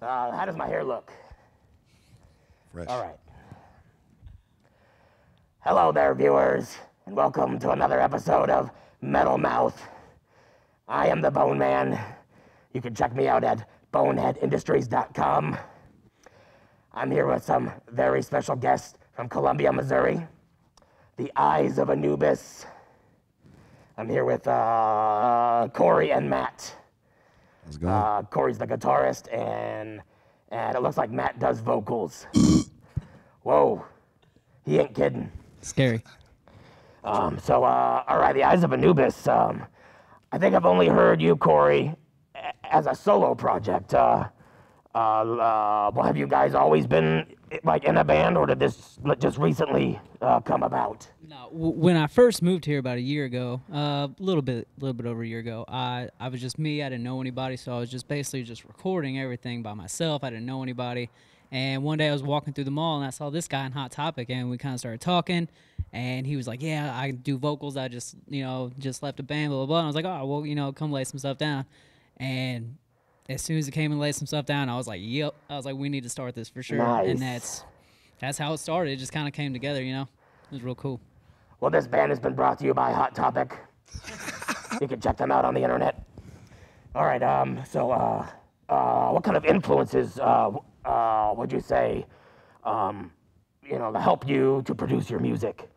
How does my hair look? Fresh. All right. Hello there, viewers, and welcome to another episode of Metal Mouth. I am the Bone Man. You can check me out at boneheadindustries.com. I'm here with some very special guests from Columbia, Missouri. The Eyes of Anubis. I'm here with Corey and Matt. How's it going? Corey's the guitarist, and it looks like Matt does vocals. Whoa, he ain't kidding. Scary. All right, the Eyes of Anubis. I think I've only heard you, Corey, as a solo project. Well, have you guys always been like in a band, or did this just recently come about? No, when I first moved here about a year ago, a little bit over a year ago, I was just me. I didn't know anybody, so I was just basically just recording everything by myself. I didn't know anybody. And one day I was walking through the mall and I saw this guy in Hot Topic, and we kind of started talking. And he was like, "Yeah, I do vocals. I just left a band, blah blah blah." And I was like, "Oh, well, come lay some stuff down." And as soon as he came and laid some stuff down, I was like, "Yep." I was like, "We need to start this for sure." Nice. And that's how it started. It just kind of came together, It was real cool. Well, this band has been brought to you by Hot Topic. You can check them out on the internet. All right. What kind of influences would you say, help you to produce your music?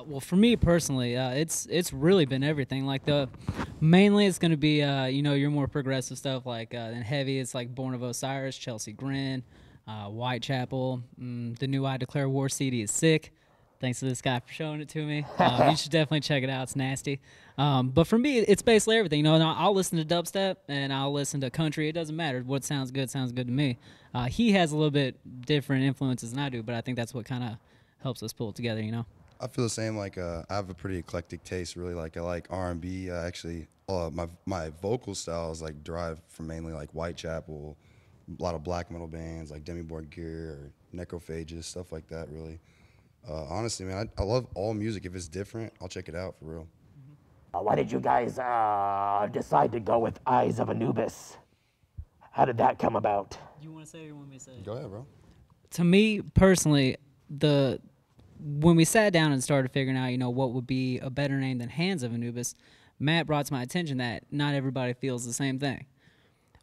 Well, for me personally, it's really been everything. Like mainly it's going to be your more progressive stuff. Like and heavy, it's like Born of Osiris, Chelsea Grin, Whitechapel. The new I Declare War CD is sick. Thanks to this guy for showing it to me. You should definitely check it out. It's nasty. But for me, it's basically everything. And I'll listen to dubstep and I'll listen to country. It doesn't matter. What sounds good to me. He has a little bit different influences than I do, but I think that's what kind of helps us pull it together, I feel the same. Like I have a pretty eclectic taste. Really, like I like R&B. Actually, my vocal style is like derived from mainly like Whitechapel, a lot of black metal bands like Demi Borgir or Necrophages, stuff like that. Really. Honestly, man, I love all music. If it's different, I'll check it out for real. Why did you guys decide to go with Eyes of Anubis? How did that come about? You want to say it or you want me to say it? Go ahead, bro. To me personally, when we sat down and started figuring out, what would be a better name than Hands of Anubis, Matt brought to my attention that not everybody feels the same thing.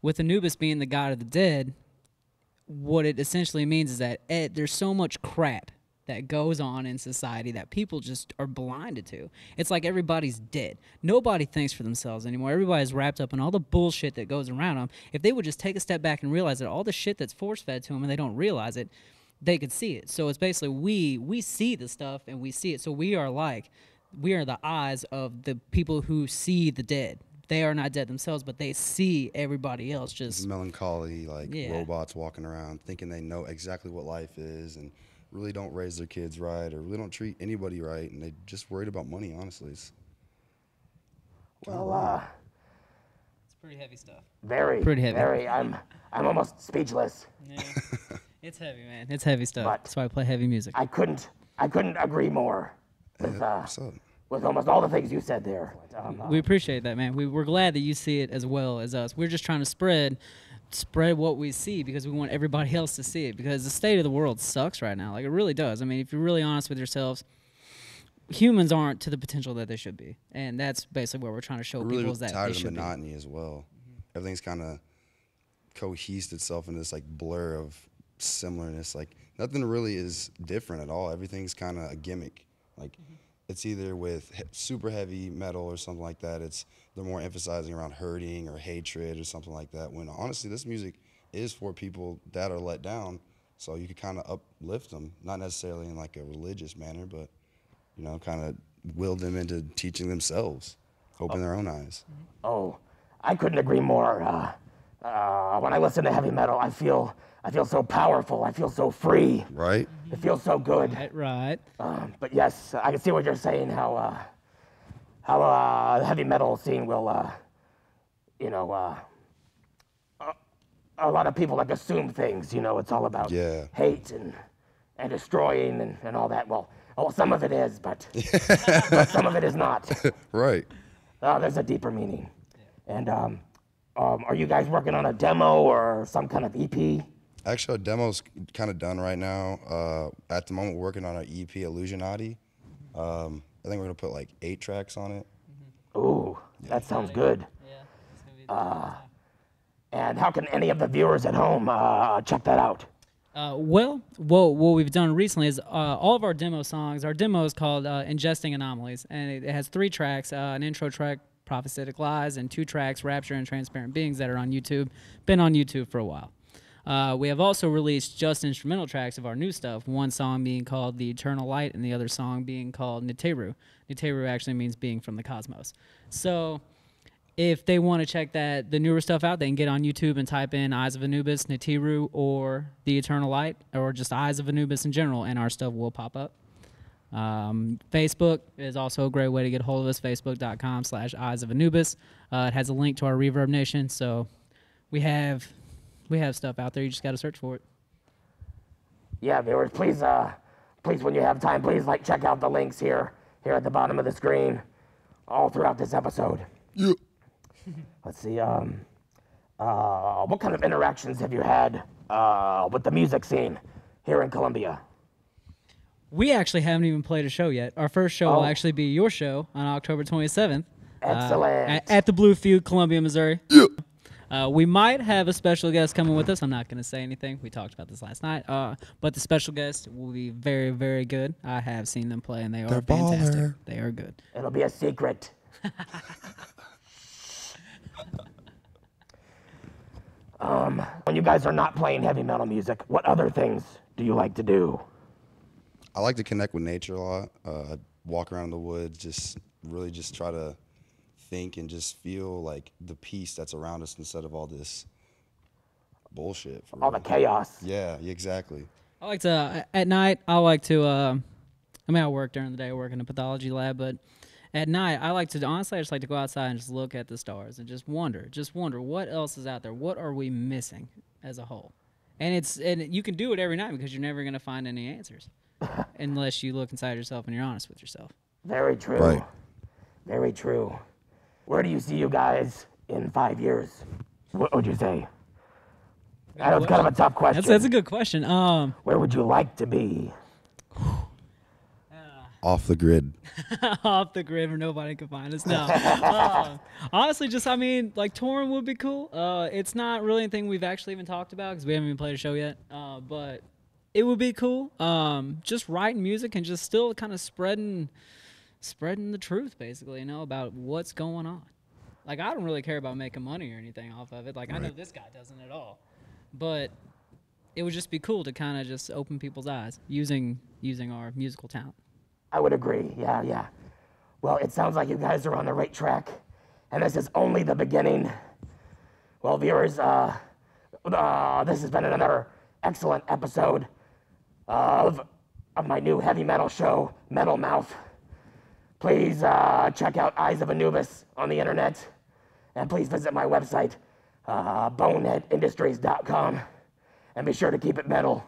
With Anubis being the god of the dead, what it essentially means is that there's so much crap that goes on in society that people just are blinded to. It's like everybody's dead. Nobody thinks for themselves anymore. Everybody's wrapped up in all the bullshit that goes around them. If they would just take a step back and realize that all the shit that's force-fed to them and they don't realize it, they could see it. So it's basically we see the stuff and we see it. So we are the eyes of the people who see the dead. They are not dead themselves, but they see everybody else just melancholy, like robots walking around thinking they know exactly what life is and really don't raise their kids right or really don't treat anybody right, and they just worried about money, honestly. It's pretty heavy stuff. Pretty heavy. Very. I'm almost speechless. Yeah. It's heavy, man. It's heavy stuff. But that's why I play heavy music. I couldn't agree more with almost all the things you said there. We appreciate that, man. We're glad that you see it as well as us. We're just trying to spread what we see because we want everybody else to see it, because the state of the world sucks right now. Like, it really does. I mean, if you're really honest with yourselves, humans aren't to the potential that they should be, and that's basically what we're trying to show people is that tired they of should monotony as well. Everything's kind of cohesed itself in this like blur of similarness. Like nothing really is different at all. Everything's kind of a gimmick. Like it's either with super heavy metal or something like that. They're more emphasizing around hurting or hatred or something like that. When honestly, this music is for people that are let down. So you could kind of uplift them, not necessarily in like a religious manner, but kind of will them into teaching themselves, open their own eyes. Oh, I couldn't agree more. When I listen to heavy metal, I feel so powerful. I feel so free. Right. It feels so good. Right. But yes, I can see what you're saying. How the heavy metal scene will, a lot of people like assume things. It's all about hate and destroying and all that. Well, some of it is, but some of it is not. Right. There's a deeper meaning, and Are you guys working on a demo or some kind of EP? Actually, our demo's kind of done right now. At the moment, we're working on our EP, Illusionati. I think we're going to put like 8 tracks on it. Ooh, that sounds good. Yeah, it's gonna be. And how can any of the viewers at home check that out? Well, what we've done recently is all of our demo songs. Our demo is called "Ingesting Anomalies," and it has 3 tracks: an intro track, "Prophetic Lies," and 2 tracks, "Rapture" and "Transparent Beings," that are on YouTube. Been on YouTube for a while. We have also released just instrumental tracks of our new stuff. One song being called "The Eternal Light," and the other song being called "Neteru." Neteru actually means "being from the cosmos." So, if they want to check the newer stuff out, they can get on YouTube and type in "Eyes of Anubis," "Neteru," or "The Eternal Light," or just "Eyes of Anubis" in general, and our stuff will pop up. Facebook is also a great way to get a hold of us, facebook.com/Eyes of Anubis. It has a link to our Reverb Nation, so we have stuff out there. You just got to search for it. Yeah, viewers, please, when you have time, please check out the links here at the bottom of the screen, all throughout this episode. Yeah. Let's see. What kind of interactions have you had with the music scene here in Columbia? We actually haven't even played a show yet. Our first show will actually be your show on October 27th. Excellent. At the Blue Field, Columbia, Missouri. Yeah. We might have a special guest coming with us. I'm not going to say anything. We talked about this last night. But the special guest will be very, very good. I have seen them play, and they are fantastic. Baller. They are good. It'll be a secret. When you guys are not playing heavy metal music, what other things do you like to do? I like to connect with nature a lot. Walk around the woods, just try to think and just feel like the peace that's around us instead of all this bullshit. All the chaos. Yeah, exactly. I like to, at night, I work during the day, I work in a pathology lab, but at night, I just like to go outside and just look at the stars and just wonder what else is out there. What are we missing as a whole? And you can do it every night because you're never going to find any answers unless you look inside yourself and you're honest with yourself. Very true. Right. Very true. Where do you see you guys in 5 years? What would you say? I know it's kind of a tough question. That's a good question. Where would you like to be? Off the grid. Off the grid where nobody can find us. No. Honestly, touring would be cool. It's not really anything we've actually even talked about because we haven't even played a show yet. But it would be cool. Just writing music and just still kind of spreading the truth, basically, about what's going on. I don't really care about making money or anything off of it. I know this guy doesn't at all. But it would just be cool to kind of just open people's eyes using our musical talent. I would agree. Yeah. Well, it sounds like you guys are on the right track, and this is only the beginning. Well, viewers, this has been another excellent episode of my new heavy metal show, Metal Mouth. Please check out Eyes of Anubis on the internet, and please visit my website, boneheadindustries.com, and be sure to keep it metal.